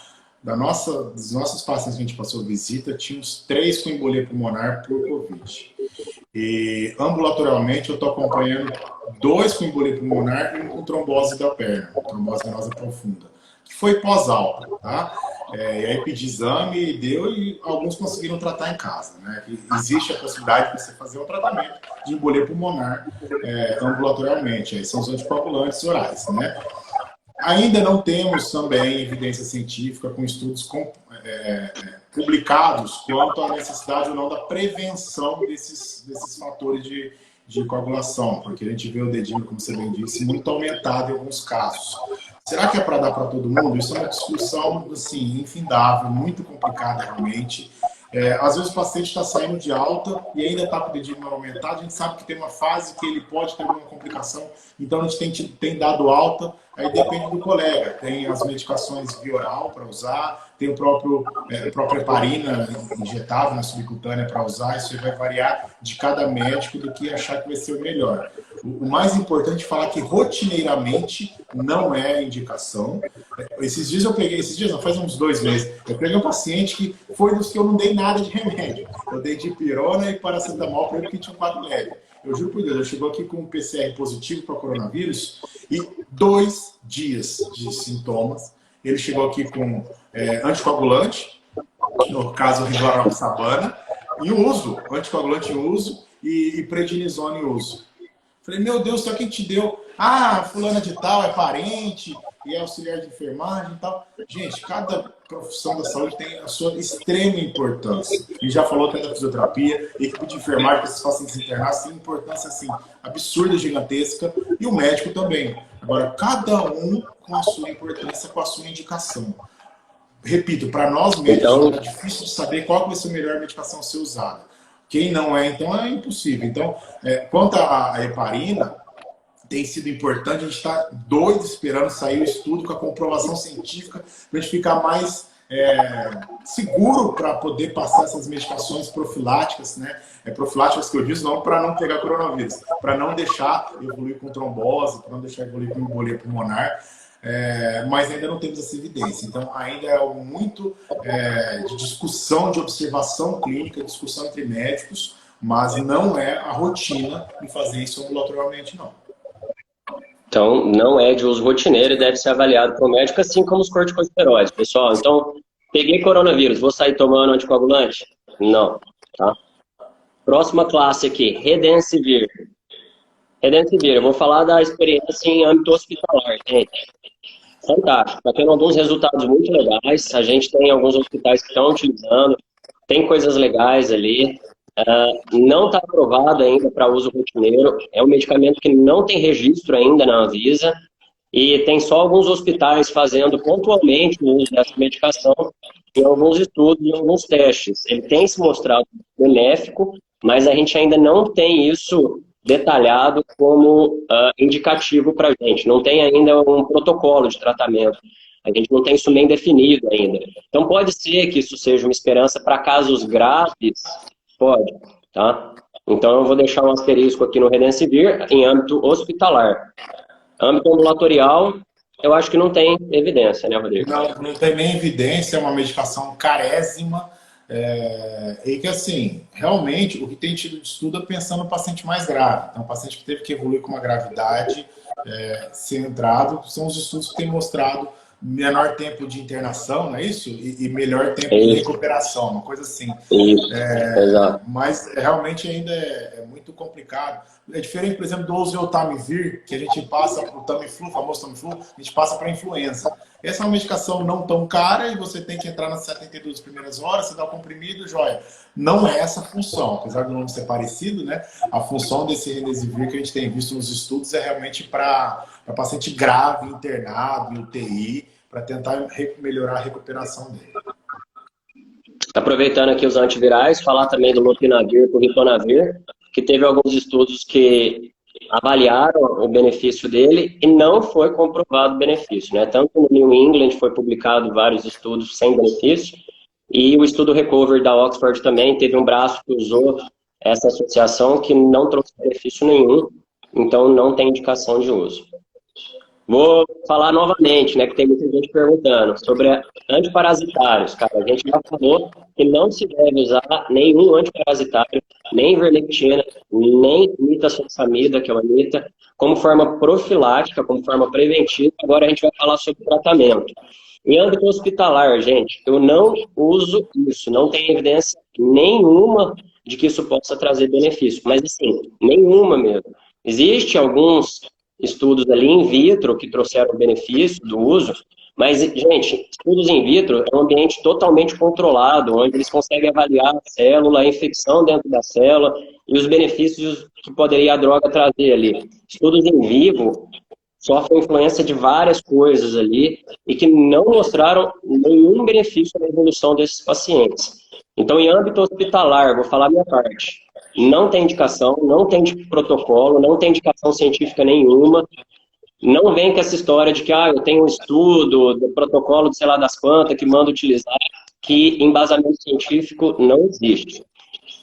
dos nossos pacientes que a gente passou visita, tinha uns 3 com embolia pulmonar por Covid. E ambulatorialmente eu estou acompanhando 2 com embolia pulmonar e 1 com trombose da perna, trombose venosa profunda, que foi pós-alta, tá? E aí pedi exame e deu, e alguns conseguiram tratar em casa, né? Existe a possibilidade de você fazer um tratamento de embolia pulmonar ambulatorialmente, aí são os anticoagulantes orais, né? Ainda não temos também evidência científica com estudos publicados quanto à necessidade ou não da prevenção desses fatores de coagulação, porque a gente vê o dedímero, como você bem disse, muito aumentado em alguns casos. Será que é para dar para todo mundo? Isso é uma discussão assim, infindável, muito complicada realmente. Às vezes o paciente está saindo de alta e ainda está com o dedímero aumentado, a gente sabe que tem uma fase que ele pode ter uma complicação, então a gente tem dado alta, aí depende do colega. Tem as medicações via oral para usar, tem a própria heparina injetável na subcutânea para usar, isso vai variar de cada médico do que achar que vai ser o melhor. O mais importante é falar que rotineiramente não é indicação. Esses dias, não, faz uns 2 meses, eu peguei um paciente que foi dos que eu não dei nada de remédio. Eu dei dipirona e paracetamol para ele que tinha um quadro leve. Eu juro por Deus, ele chegou aqui com um PCR positivo para coronavírus e 2 dias de sintomas. Ele chegou aqui com anticoagulante, no caso rivaroxabana, em uso, anticoagulante em uso e prednisona em uso. Falei, meu Deus, só quem te deu? Ah, fulana de tal é parente e é auxiliar de enfermagem e tal. Gente, cada profissão da saúde tem a sua extrema importância. E já falou até da fisioterapia, equipe de enfermagem para esses pacientes internados tem importância assim, absurda, gigantesca, e o médico também. Agora, cada um com a sua importância, com a sua indicação. Repito, para nós médicos Então, é difícil de saber qual vai ser a melhor medicação a ser usada. Quem não é, então, é impossível. Então, quanto à heparina, tem sido importante, a gente está doido esperando sair o estudo com a comprovação científica para a gente ficar mais seguro para poder passar essas medicações profiláticas, né? Profiláticas que eu disse, não para não pegar coronavírus, para não deixar evoluir com trombose, para não deixar evoluir com embolia pulmonar, mas ainda não temos essa evidência. Então, ainda é algo muito de discussão, de observação clínica, discussão entre médicos, mas não é a rotina de fazer isso ambulatorialmente, não. Então, não é de uso rotineiro e deve ser avaliado por médico, assim como os corticosteroides, pessoal. Então, peguei coronavírus, vou sair tomando anticoagulante? Não, tá? Próxima classe aqui, Redensivir. Redensivir, eu vou falar da experiência em âmbito hospitalar, gente. Fantástico, está tendo alguns resultados muito legais, a gente tem alguns hospitais que estão utilizando, tem coisas legais ali. Não está aprovado ainda para uso rotineiro, é um medicamento que não tem registro ainda na Anvisa e tem só alguns hospitais fazendo pontualmente o uso dessa medicação em alguns estudos e alguns testes. Ele tem se mostrado benéfico, mas a gente ainda não tem isso detalhado como indicativo para a gente. Não tem ainda um protocolo de tratamento. A gente não tem isso bem definido ainda. Então pode ser que isso seja uma esperança para casos graves. Pode, tá? Então eu vou deixar um asterisco aqui no Redensivir em âmbito hospitalar. Âmbito ambulatorial, eu acho que não tem evidência, né, Rodrigo? Não tem nem evidência, é uma medicação carésima. E que, assim, realmente, o que tem tido de estudo é pensando no paciente mais grave. Então, o paciente que teve que evoluir com uma gravidade centrado, são os estudos que têm mostrado menor tempo de internação, não é isso? E melhor tempo de recuperação, uma coisa assim. Isso, exato. Mas realmente ainda é muito complicado. É diferente, por exemplo, do oseltamivir, que a gente passa para o Tamiflu, o famoso Tamiflu, a gente passa para a influenza. Essa é uma medicação não tão cara e você tem que entrar nas 72 primeiras horas, você dá o comprimido, joia. Não é essa a função, apesar do nome ser parecido, né? A função desse Remdesivir que a gente tem visto nos estudos é realmente para paciente grave, internado, em UTI, para tentar melhorar a recuperação dele. Aproveitando aqui os antivirais, falar também do Lopinavir e do Ritonavir, que teve alguns estudos que avaliaram o benefício dele e não foi comprovado o benefício, né? Tanto no New England foi publicado vários estudos sem benefício e o estudo Recover da Oxford também teve um braço que usou essa associação que não trouxe benefício nenhum, então não tem indicação de uso. Vou falar novamente, né, que tem muita gente perguntando sobre antiparasitários. Cara, a gente já falou que não se deve usar nenhum antiparasitário, nem ivermectina, nem nitazoxanida, que é uma nita, como forma profilática, como forma preventiva. Agora a gente vai falar sobre tratamento. Em âmbito hospitalar, gente, eu não uso isso, não tem evidência nenhuma de que isso possa trazer benefício, mas assim, nenhuma mesmo. Existem alguns estudos ali in vitro que trouxeram benefício do uso, mas, gente, estudos in vitro é um ambiente totalmente controlado, onde eles conseguem avaliar a célula, a infecção dentro da célula e os benefícios que poderia a droga trazer ali. Estudos in vivo sofrem influência de várias coisas ali e que não mostraram nenhum benefício na evolução desses pacientes. Então, em âmbito hospitalar, vou falar a minha parte. Não tem indicação, não tem protocolo, não tem indicação científica nenhuma. Não vem com essa história de que eu tenho um estudo do protocolo de sei lá das quantas que manda utilizar, que embasamento científico não existe.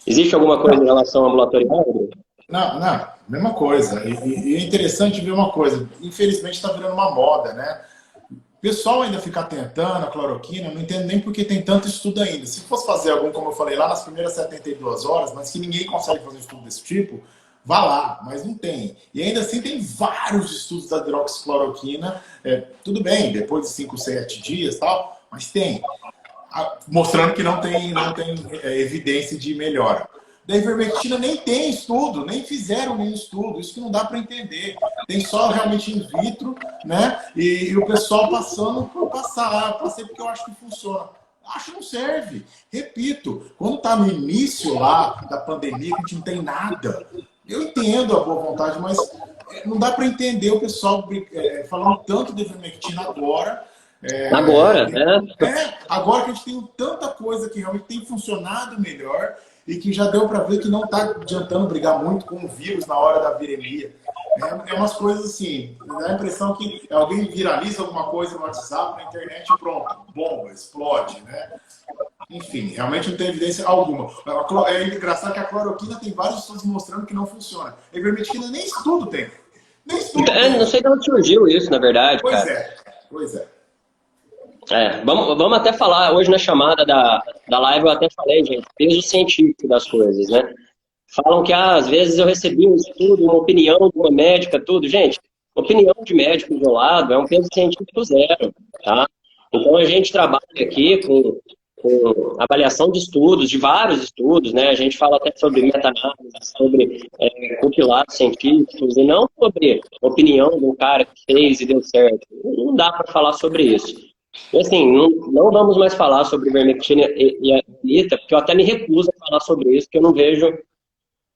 Existe alguma coisa em relação ao ambulatorial? Não, mesma coisa. E é interessante ver uma coisa. Infelizmente está virando uma moda, né? O pessoal ainda fica tentando a cloroquina, não entendo nem porque tem tanto estudo ainda. Se fosse fazer algum, como eu falei, lá nas primeiras 72 horas, mas que ninguém consegue fazer um estudo desse tipo, vá lá, mas não tem. E ainda assim tem vários estudos da hidroxicloroquina, tudo bem, depois de 5, 7 dias e tal, mas tem. Mostrando que não tem evidência de melhora. Da ivermectina nem tem estudo, nem fizeram nenhum estudo, isso que não dá para entender. Tem só realmente in vitro, né? E o pessoal passando por passar. Passei porque eu acho que funciona. Acho que não serve. Repito, quando está no início lá da pandemia, que a gente não tem nada. Eu entendo a boa vontade, mas não dá para entender o pessoal falando tanto de ivermectina agora. Agora, né? Agora que a gente tem tanta coisa que realmente tem funcionado melhor e que já deu para ver que não está adiantando brigar muito com o vírus na hora da viremia. É umas coisas assim, dá a impressão que alguém viraliza alguma coisa no WhatsApp, na internet e pronto, bomba, explode, né? Enfim, realmente não tem evidência alguma. É engraçado que a cloroquina tem vários estudos mostrando que não funciona. A ivermectina nem estudo tem. Nem estudo tem. Não sei de onde surgiu isso, na verdade, Pois cara. Pois é. Vamos até falar, hoje na chamada da live eu até falei, gente, peso científico das coisas, né? Falam que às vezes eu recebi um estudo, uma opinião de uma médica, tudo. Gente, opinião de médico isolado é um peso científico zero, tá? Então a gente trabalha aqui com avaliação de estudos, de vários estudos, né? A gente fala até sobre meta-análise, sobre compilados científicos, e não sobre opinião de um cara que fez e deu certo. Não dá para falar sobre isso. E assim, não vamos mais falar sobre ivermectina e a Anitta, porque eu até me recuso a falar sobre isso, porque eu não vejo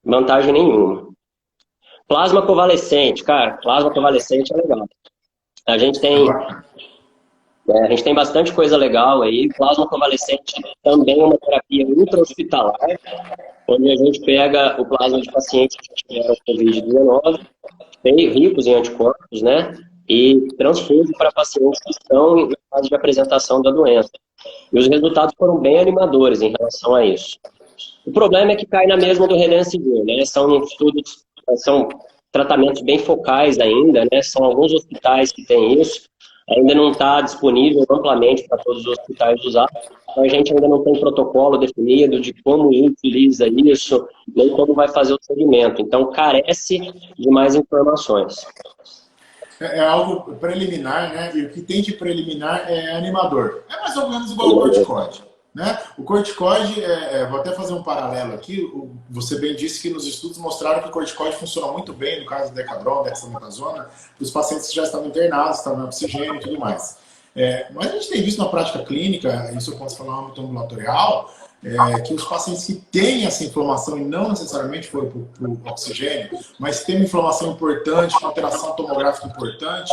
vantagem nenhuma. Plasma convalescente, cara, plasma convalescente é legal. A gente tem bastante coisa legal aí. Plasma convalescente também é uma terapia intra-hospitalar, onde a gente pega o plasma de pacientes que tiveram Covid-19, ricos em anticorpos, né? E transfuse para pacientes que estão em fase de apresentação da doença. E os resultados foram bem animadores em relação a isso. O problema é que cai na mesma do Redensivir, né? São estudos, são tratamentos bem focais ainda, né? São alguns hospitais que têm isso. Ainda não está disponível amplamente para todos os hospitais usar. Então a gente ainda não tem protocolo definido de como utiliza isso, nem como vai fazer o segmento. Então carece de mais informações. É algo preliminar, né? E o que tem de preliminar é animador. É mais ou menos igual ao corticoide, né? O corticoide, vou até fazer um paralelo aqui. Você bem disse que nos estudos mostraram que o corticoide funciona muito bem, no caso do Decadron, dexametasona, para os pacientes que já estavam internados, estavam em oxigênio e tudo mais. Mas a gente tem visto na prática clínica, isso eu posso falar no âmbito ambulatorial, que os pacientes que têm essa inflamação, e não necessariamente foi para o oxigênio, mas tem uma inflamação importante, uma alteração tomográfica importante,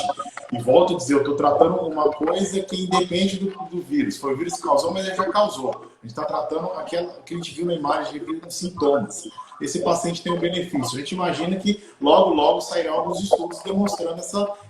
e volto a dizer, eu estou tratando uma coisa que independe do vírus. Foi o vírus que causou, mas ele já causou. A gente está tratando aquilo que a gente viu na imagem, de viu com sintomas. Esse paciente tem um benefício. A gente imagina que logo, logo sairão alguns estudos demonstrando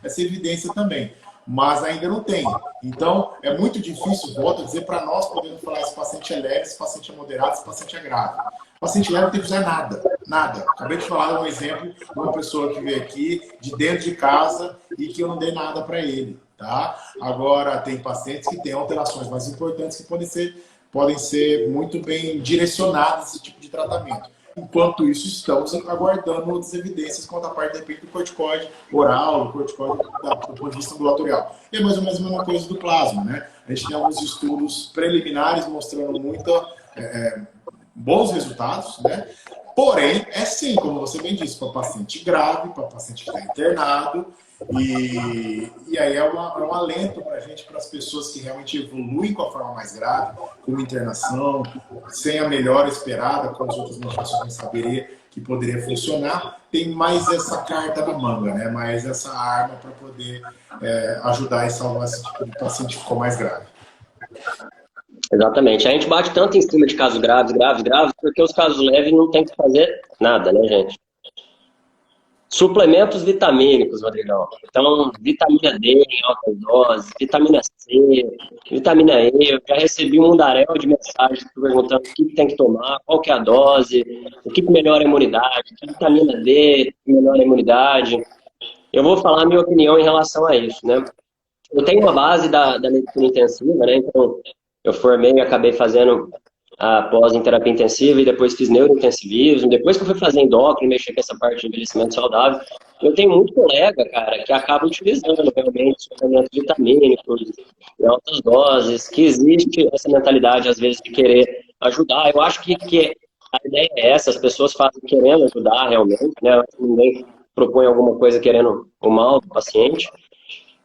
essa evidência também. Mas ainda não tem. Então, é muito difícil, volto a dizer, para nós podermos falar esse paciente é leve, esse paciente é moderado, esse paciente é grave. O paciente leve não tem que usar nada, nada. Acabei de falar um exemplo de uma pessoa que veio aqui de dentro de casa e que eu não dei nada para ele, tá? Agora, tem pacientes que têm alterações mais importantes que podem ser muito bem direcionadas esse tipo de tratamento. Enquanto isso, estamos aguardando outras evidências quanto à parte, de repente, do corticoide oral, do corticoide do ponto de vista ambulatorial. E é mais ou menos a mesma coisa do plasma, né? A gente tem alguns estudos preliminares mostrando bons resultados, né? Porém, é sim, como você bem disse, para paciente grave, para paciente que está internado, e aí é um alento para a gente, para as pessoas que realmente evoluem com a forma mais grave, com uma internação, sem a melhora esperada, com as outras medicações que saberia que poderia funcionar, tem mais essa carta na manga, né? Mais essa arma para poder ajudar e salvar esse tipo de paciente que ficou mais grave. Exatamente. A gente bate tanto em cima de casos graves, porque os casos leves não tem que fazer nada, né, gente? Suplementos vitamínicos, Rodrigão. Então, vitamina D em alta dose, vitamina C, vitamina E. Eu já recebi um mundaréu de mensagens perguntando o que tem que tomar, qual que é a dose, o que melhora a imunidade, que vitamina D melhora a imunidade. Eu vou falar a minha opinião em relação a isso, né? Eu tenho uma base da medicina intensiva, né? Então, eu formei e acabei fazendo a pós em terapia intensiva e depois fiz neurointensivismo. Depois que eu fui fazer endócrino, mexer com essa parte de envelhecimento saudável, eu tenho muito colega, cara, que acaba utilizando realmente suplementos vitamínicos em altas doses, que existe essa mentalidade, às vezes, de querer ajudar. Eu acho que a ideia é essa, as pessoas fazem querendo ajudar realmente, né? Ninguém propõe alguma coisa querendo o mal do paciente,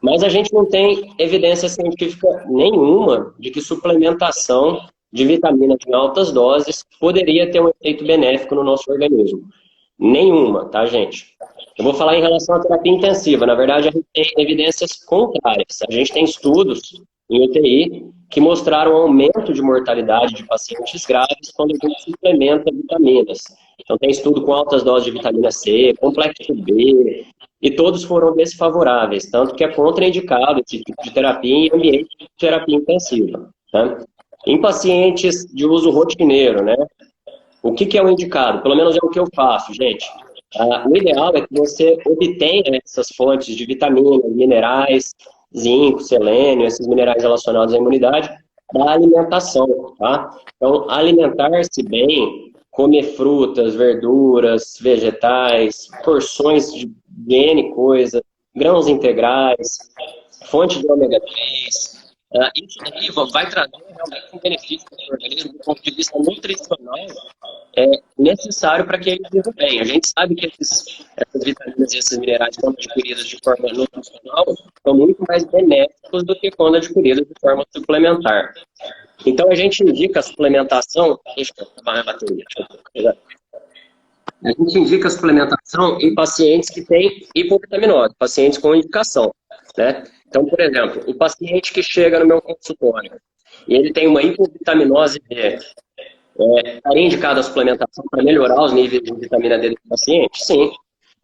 mas a gente não tem evidência científica nenhuma de que suplementação de vitaminas em altas doses poderia ter um efeito benéfico no nosso organismo. Nenhuma, tá, gente? Eu vou falar em relação à terapia intensiva. Na verdade, a gente tem evidências contrárias. A gente tem estudos em UTI que mostraram aumento de mortalidade de pacientes graves quando a gente suplementa vitaminas. Então, tem estudo com altas doses de vitamina C, complexo B, e todos foram desfavoráveis, tanto que é contraindicado esse tipo de terapia em ambiente de terapia intensiva. Tá? Em pacientes de uso rotineiro, né? O que é o indicado? Pelo menos é o que eu faço, gente. O ideal é que você obtenha essas fontes de vitaminas, minerais, zinco, selênio, esses minerais relacionados à imunidade, da alimentação, tá? Então, alimentar-se bem, comer frutas, verduras, vegetais, porções de N coisa, grãos integrais, fonte de ômega 3, isso daí vai trazer realmente um benefício para o organismo do ponto de vista nutricional necessário para que ele viva bem. A gente sabe que essas vitaminas e esses minerais, quando adquiridos de forma nutricional, são muito mais benéficos do que quando adquiridos de forma suplementar. Então, a gente indica a suplementação... Deixa eu acabar a bateria. A gente indica a suplementação em pacientes que têm hipovitaminose, pacientes com indicação, né? Então, por exemplo, o paciente que chega no meu consultório e ele tem uma hipovitaminose B, estaria indicada a suplementação para melhorar os níveis de vitamina D do paciente? Sim.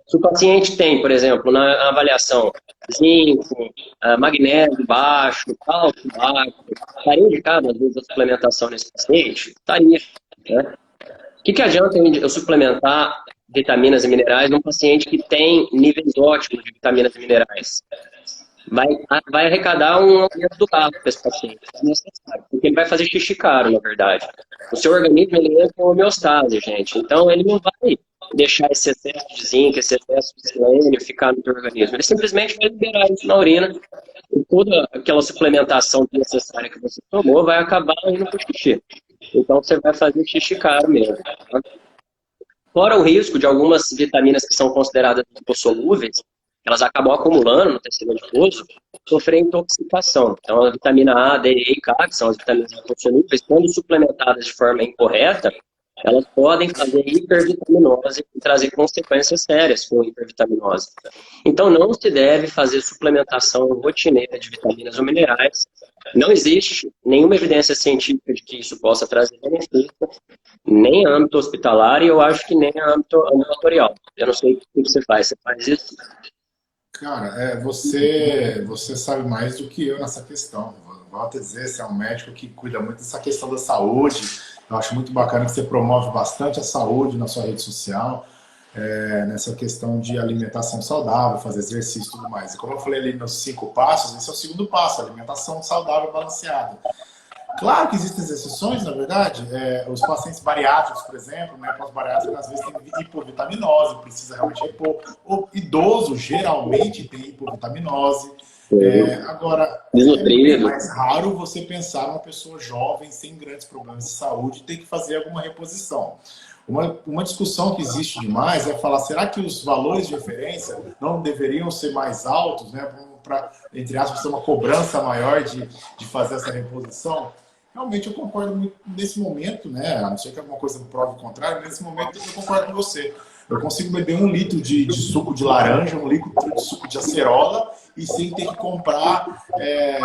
Se o paciente tem, por exemplo, na avaliação, zinco, magnésio baixo, cálcio baixo, estaria indicada, às vezes, a suplementação nesse paciente? Estaria, né? O que adianta eu suplementar vitaminas e minerais num paciente que tem níveis ótimos de vitaminas e minerais? Vai arrecadar um aumento do gasto para esse paciente, é necessário, porque ele vai fazer xixi caro, na verdade. O seu organismo, ele entra em homeostase, gente, então ele não vai deixar esse excesso de zinco, esse excesso de selênio ficar no seu organismo. Ele simplesmente vai liberar isso na urina e toda aquela suplementação necessária que você tomou vai acabar indo para o xixi. Então você vai fazer xixi caro mesmo. Tá? Fora o risco de algumas vitaminas que são consideradas lipossolúveis, elas acabam acumulando no tecido adiposo, sofrer intoxicação. Então, a vitamina A, D, E e K, que são as vitaminas lipossolúveis, quando suplementadas de forma incorreta, elas podem fazer hipervitaminose e trazer consequências sérias com hipervitaminose. Então, não se deve fazer suplementação rotineira de vitaminas ou minerais. Não existe nenhuma evidência científica de que isso possa trazer benefício, nem em âmbito hospitalar e eu acho que nem em âmbito ambulatorial. Eu não sei o que você faz. Você faz isso? Cara, você sabe mais do que eu nessa questão. Volto a dizer, você é um médico que cuida muito dessa questão da saúde. Eu acho muito bacana que você promove bastante a saúde na sua rede social, nessa questão de alimentação saudável, fazer exercício e tudo mais. E como eu falei ali nos 5 passos, esse é o segundo passo, alimentação saudável balanceada. Claro que existem exceções, na verdade. Os pacientes bariátricos, por exemplo, né, pós-bariátricos, às vezes tem hipovitaminose, precisa realmente repor. O idoso geralmente tem hipovitaminose. Agora, é mais raro você pensar numa pessoa jovem, sem grandes problemas de saúde, ter que fazer alguma reposição. Uma discussão que existe demais é falar, será que os valores de referência não deveriam ser mais altos, né, para, entre aspas, ter uma cobrança maior de fazer essa reposição? Realmente eu concordo muito nesse momento, né? A não ser que alguma coisa prove o contrário, nesse momento eu concordo com você. Eu consigo beber 1 litro de suco de laranja, 1 litro de suco de acerola e sem ter que comprar,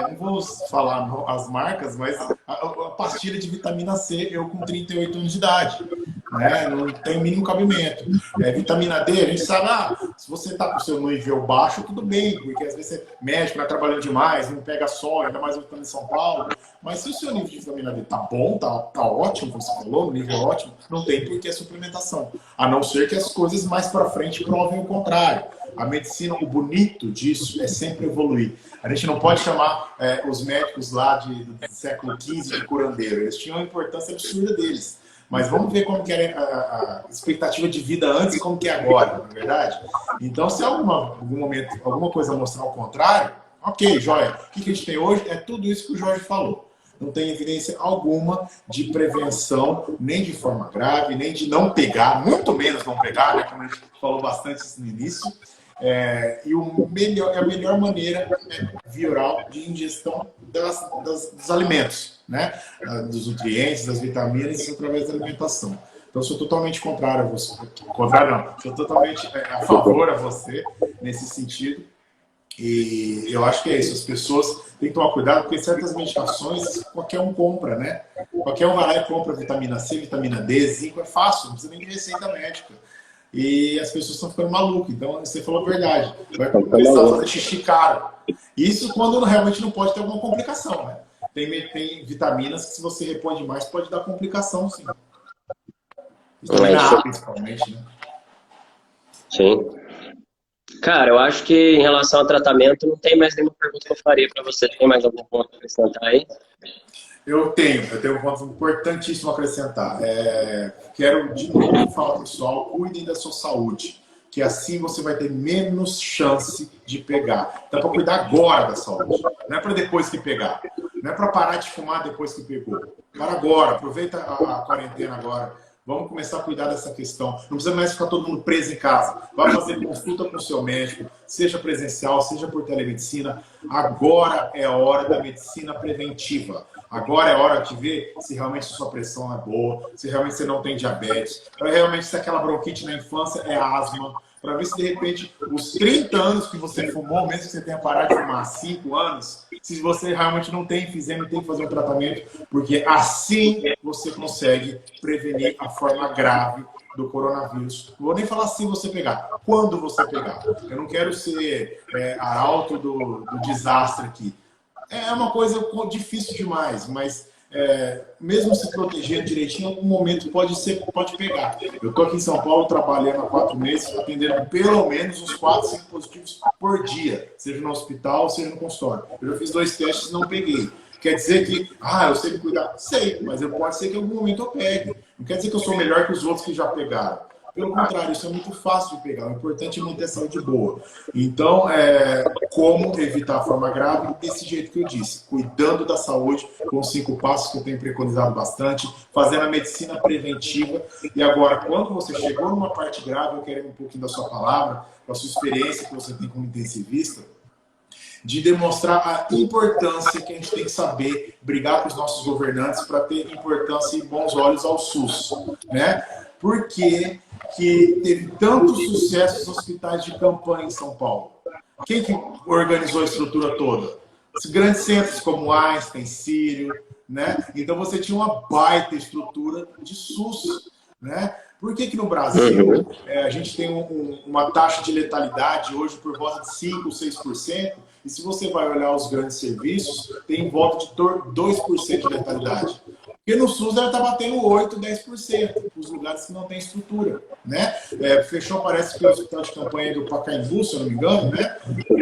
não vou falar as marcas, mas a pastilha de vitamina C, eu com 38 anos de idade. Né? Não tem o mínimo cabimento. Vitamina D, a gente sabe, se você está com o seu nível baixo, tudo bem, porque às vezes você mexe, vai trabalhando demais, não pega sol, ainda mais estando em São Paulo. Mas se o seu nível de vitamina D tá bom, tá ótimo, como você falou, no nível ótimo, não tem por que suplementação. A não ser que as coisas mais para frente provem o contrário. A medicina, o bonito disso é sempre evoluir. A gente não pode chamar os médicos lá do século XV de curandeiro. Eles tinham a importância absurda deles. Mas vamos ver como que era a expectativa de vida antes e como que é agora, não é verdade? Então, se algum momento, alguma coisa mostrar o contrário, ok, joia. O que a gente tem hoje é tudo isso que o Jorge falou. não tem evidência alguma de prevenção, nem de forma grave, nem de não pegar, muito menos não pegar, né, como a gente falou bastante isso no início. E a melhor maneira é viral de ingestão dos alimentos, né? Dos nutrientes, das vitaminas, através da alimentação. Então, sou totalmente contrário a você. Contrário não, sou totalmente a favor a você nesse sentido. E eu acho que é isso, as pessoas têm que tomar cuidado, porque certas medicações qualquer um compra, né? Qualquer um vai lá e compra vitamina C, vitamina D, zinco, é fácil, não precisa nem de receita médica. E as pessoas estão ficando malucas. Então, você falou a verdade. Vai começar a fazer xixi caro. Isso quando realmente não pode ter alguma complicação, né? Tem vitaminas que, se você repõe demais, pode dar complicação, sim. Vitamina A, principalmente, né? Sim. Cara, eu acho que em relação ao tratamento, não tem mais nenhuma pergunta que eu faria para você. Tem mais algum ponto a acrescentar aí? Eu tenho um ponto importantíssimo a acrescentar. Quero de novo falar, pessoal, cuidem da sua saúde, que assim você vai ter menos chance de pegar. Então, para cuidar agora da saúde, não é para depois que pegar. Não é para parar de fumar depois que pegou. Para agora, aproveita a quarentena agora. Vamos começar a cuidar dessa questão. Não precisa mais ficar todo mundo preso em casa. Vá fazer consulta com o seu médico, seja presencial, seja por telemedicina. Agora é a hora da medicina preventiva. Agora é a hora de ver se realmente sua pressão é boa, se realmente você não tem diabetes, para realmente se aquela bronquite na infância é asma, para ver se de repente os 30 anos que você fumou, mesmo que você tenha parado de fumar há 5 anos, se você realmente não tem enfisema e tem que fazer um tratamento, porque assim você consegue prevenir a forma grave do coronavírus. Não vou nem falar se você pegar, quando você pegar. Eu não quero ser arauto do desastre aqui. É uma coisa difícil demais, mas mesmo se protegendo direitinho, em algum momento pode pegar. Eu estou aqui em São Paulo trabalhando há 4 meses, atendendo pelo menos uns 4, 5 positivos por dia, seja no hospital, seja no consultório. Eu já fiz 2 testes e não peguei. Quer dizer que, eu sei me cuidar? Sei, mas pode ser que em algum momento eu pegue. Não quer dizer que eu sou melhor que os outros que já pegaram. Pelo contrário, isso é muito fácil de pegar. O importante é manter a saúde boa. Então, como evitar a forma grave? Desse jeito que eu disse. Cuidando da saúde, com os 5 passos que eu tenho preconizado bastante, fazendo a medicina preventiva. E agora, quando você chegou numa parte grave, eu quero um pouquinho da sua palavra, da sua experiência que você tem como intensivista, de demonstrar a importância que a gente tem que saber brigar com os nossos governantes para ter importância e bons olhos ao SUS, né? Por que teve tanto sucesso nos hospitais de campanha em São Paulo? Quem que organizou a estrutura toda? Os grandes centros como Einstein, Sírio, né? Então você tinha uma baita estrutura de SUS, né? Por que no Brasil a gente tem uma taxa de letalidade hoje por volta de 5%, 6%, e se você vai olhar os grandes serviços, tem em volta de 2% de letalidade? Porque no SUS ela está batendo 8%, 10%, os lugares que não tem estrutura, né? Fechou, parece que o hospital de campanha do Pacaembu, se eu não me engano, né?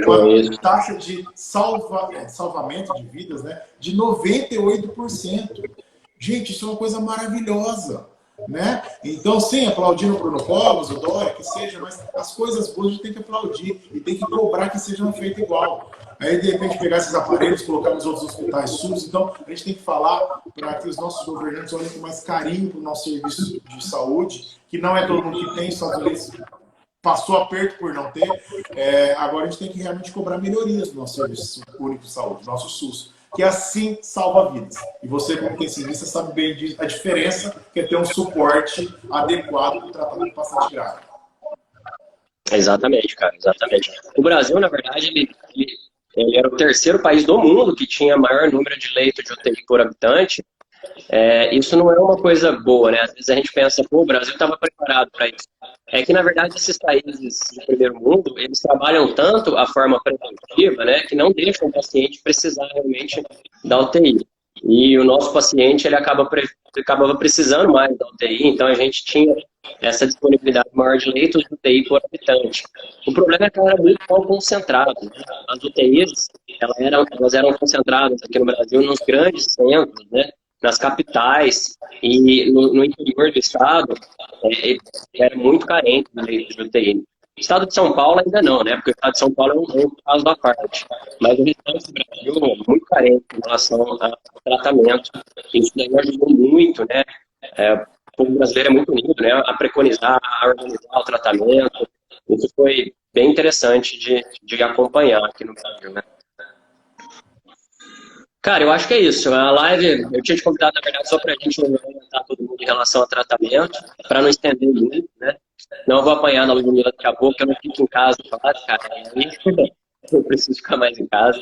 Uma taxa de salvamento de vidas, né? De 98%. Gente, isso é uma coisa maravilhosa, né? Então, sim, aplaudindo o Bruno Covas, o Dória, que seja, mas as coisas boas a gente tem que aplaudir e tem que cobrar que sejam feitas igual. Aí, de repente, pegar esses aparelhos, colocar nos outros hospitais SUS. Então, a gente tem que falar para que os nossos governantes olhem com mais carinho para o nosso serviço de saúde, que não é todo mundo que tem, só Estados passou aperto por não ter. Agora, a gente tem que realmente cobrar melhorias no nosso serviço único de saúde, nosso SUS, que assim salva vidas. E você, como intensivista, sabe bem a diferença que é ter um suporte adequado para o tratamento do paciente grave. Exatamente, cara, exatamente. O Brasil, na verdade, ele era o 3º país do mundo que tinha maior número de leitos de UTI por habitante. Isso não é uma coisa boa, né? Às vezes a gente pensa, o Brasil estava preparado para isso. É que, na verdade, esses países do primeiro mundo, eles trabalham tanto a forma preventiva, né, que não deixam o paciente precisar realmente da UTI. E o nosso paciente, ele acabava precisando mais da UTI, então a gente tinha essa disponibilidade maior de leitos de UTI por habitante. O problema é que ela era muito mal concentrada. As UTIs, elas eram concentradas aqui no Brasil nos grandes centros, né, nas capitais, e no interior do estado era muito carente de leitos de UTI. Estado de São Paulo ainda não, né? Porque o estado de São Paulo é um caso à parte. Mas o restante do Brasil é muito carente em relação ao tratamento. Isso daí ajudou muito, né? O povo brasileiro é muito unido, né? A preconizar, a organizar o tratamento. Isso foi bem interessante de acompanhar aqui no Brasil, né? Cara, eu acho que é isso. A live, eu tinha te convidado, na verdade, só para a gente orientar todo mundo em relação ao tratamento, para não estender muito, né? Não, eu vou apanhar na Ludmilla daqui a pouco, eu não fico em casa, cara. Aí eu preciso ficar mais em casa.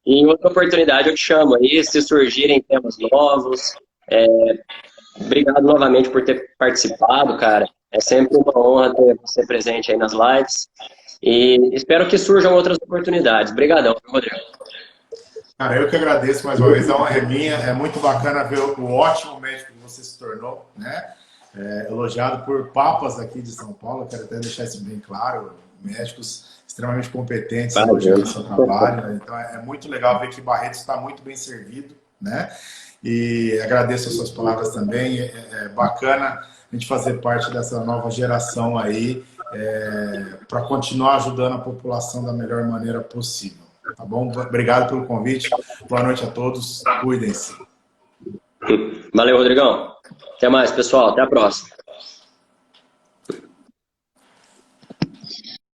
E em outra oportunidade eu te chamo aí, se surgirem temas novos. Obrigado novamente por ter participado, cara. É sempre uma honra ter você presente aí nas lives. E espero que surjam outras oportunidades. Obrigadão, Rodrigo. Cara, eu que agradeço mais uma vez, a honra é minha. É muito bacana ver o ótimo médico que você se tornou, né? Elogiado por papas aqui de São Paulo, quero até deixar isso bem claro, médicos extremamente competentes no seu trabalho, né? Então é muito legal ver que Barretos está muito bem servido, né? E agradeço as suas palavras também, é bacana a gente fazer parte dessa nova geração aí, para continuar ajudando a população da melhor maneira possível. Tá bom? Obrigado pelo convite. Boa noite a todos. Cuidem-se. Valeu, Rodrigão. Até mais, pessoal. Até a próxima.